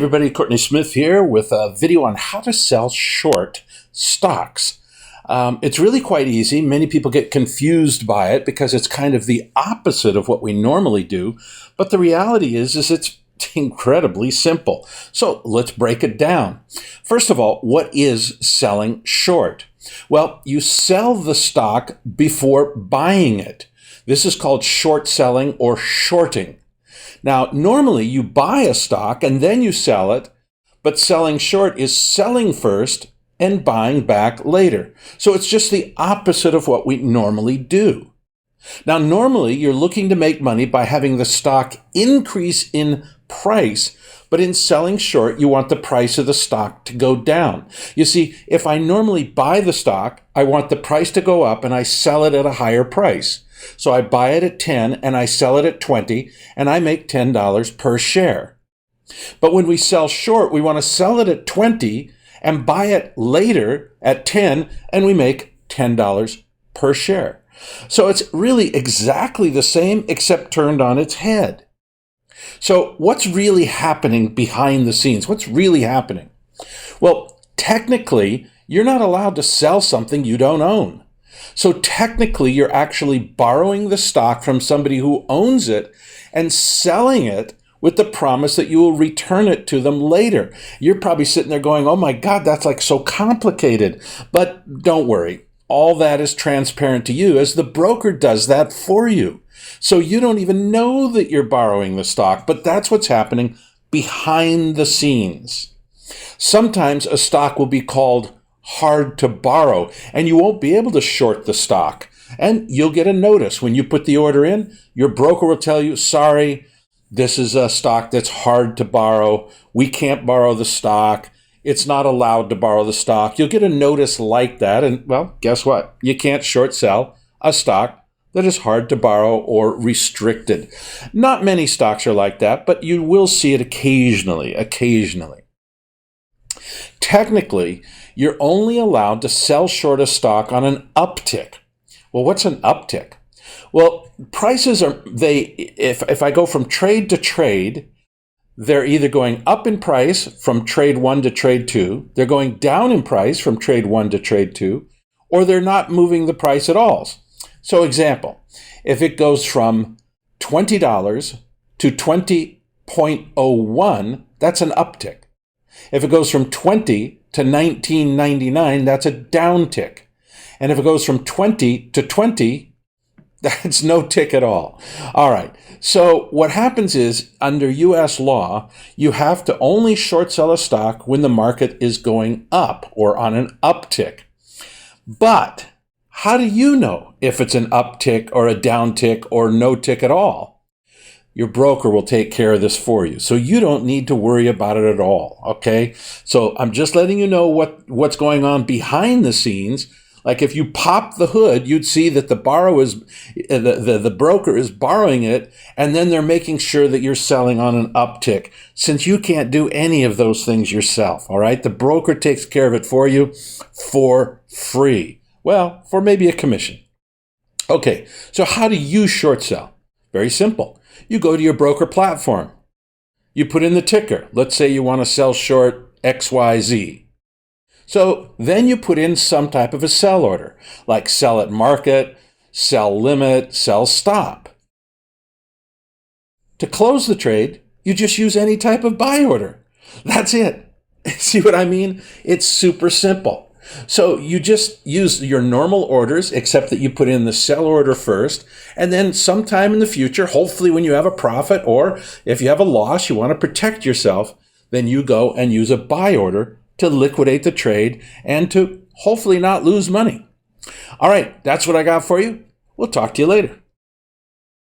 everybody, Courtney Smith here with a video on how to sell short stocks. It's really quite easy. Many people get confused by it because it's kind of the opposite of what we normally do. But the reality is it's incredibly simple. So let's break it down. First of all, what is selling short? Well, you sell the stock before buying it. This is called short selling or shorting. Now, normally you buy a stock and then you sell it, but selling short is selling first and buying back later. So it's just the opposite of what we normally do. Now, normally you're looking to make money by having the stock increase in price, but in selling short, you want the price of the stock to go down. You see, if I normally buy the stock, I want the price to go up and I sell it at a higher price. So I buy it at 10 and I sell it at 20 and I make $10 per share. But when we sell short, we want to sell it at 20 and buy it later at 10 and we make $10 per share. So it's really exactly the same except turned on its head. So what's really happening behind the scenes? What's really happening? Well, technically, you're not allowed to sell something you don't own. So technically, you're actually borrowing the stock from somebody who owns it and selling it with the promise that you will return it to them later. You're probably sitting there going, oh my God, that's like so complicated. But don't worry. All that is transparent to you as the broker does that for you. So you don't even know that you're borrowing the stock, but that's what's happening behind the scenes. Sometimes a stock will be called hard to borrow, and you won't be able to short the stock. And you'll get a notice when you put the order in. Your broker will tell you, sorry, this is a stock that's hard to borrow. We can't borrow the stock. It's not allowed to borrow the stock. You'll get a notice like that, and well, guess what? You can't short sell a stock that is hard to borrow or restricted. Not many stocks are like that, but you will see it occasionally. Technically, you're only allowed to sell short a stock on an uptick. Well, what's an uptick? Well, prices are, if I go from trade to trade, they're either going up in price from trade 1 to trade 2, they're going down in price from trade 1 to trade 2, or they're not moving the price at all. So example, if it goes from $20 to 20.01, that's an uptick. If it goes from 20 to 19.99, that's a downtick. And if it goes from 20 to 20, that's no tick at all. All right. So what happens is, under U.S. law, you have to only short sell a stock when the market is going up or on an uptick. But how do you know if it's an uptick or a downtick or no tick at all? Your broker will take care of this for you. So you don't need to worry about it at all, okay? So I'm just letting you know what's going on behind the scenes. Like if you pop the hood, you'd see that the broker is borrowing it, and then they're making sure that you're selling on an uptick, since you can't do any of those things yourself, all right? The broker takes care of it for you for free. Well, for maybe a commission. Okay, so how do you short sell? Very simple. You go to your broker platform. You put in the ticker. Let's say you want to sell short XYZ. So then you put in some type of a sell order, like sell at market, sell limit, sell stop. To close the trade, you just use any type of buy order. That's it. See what I mean? It's super simple. So you just use your normal orders, except that you put in the sell order first, and then sometime in the future, hopefully when you have a profit, or if you have a loss, you want to protect yourself, then you go and use a buy order to liquidate the trade and to hopefully not lose money. All right, that's what I got for you. We'll talk to you later.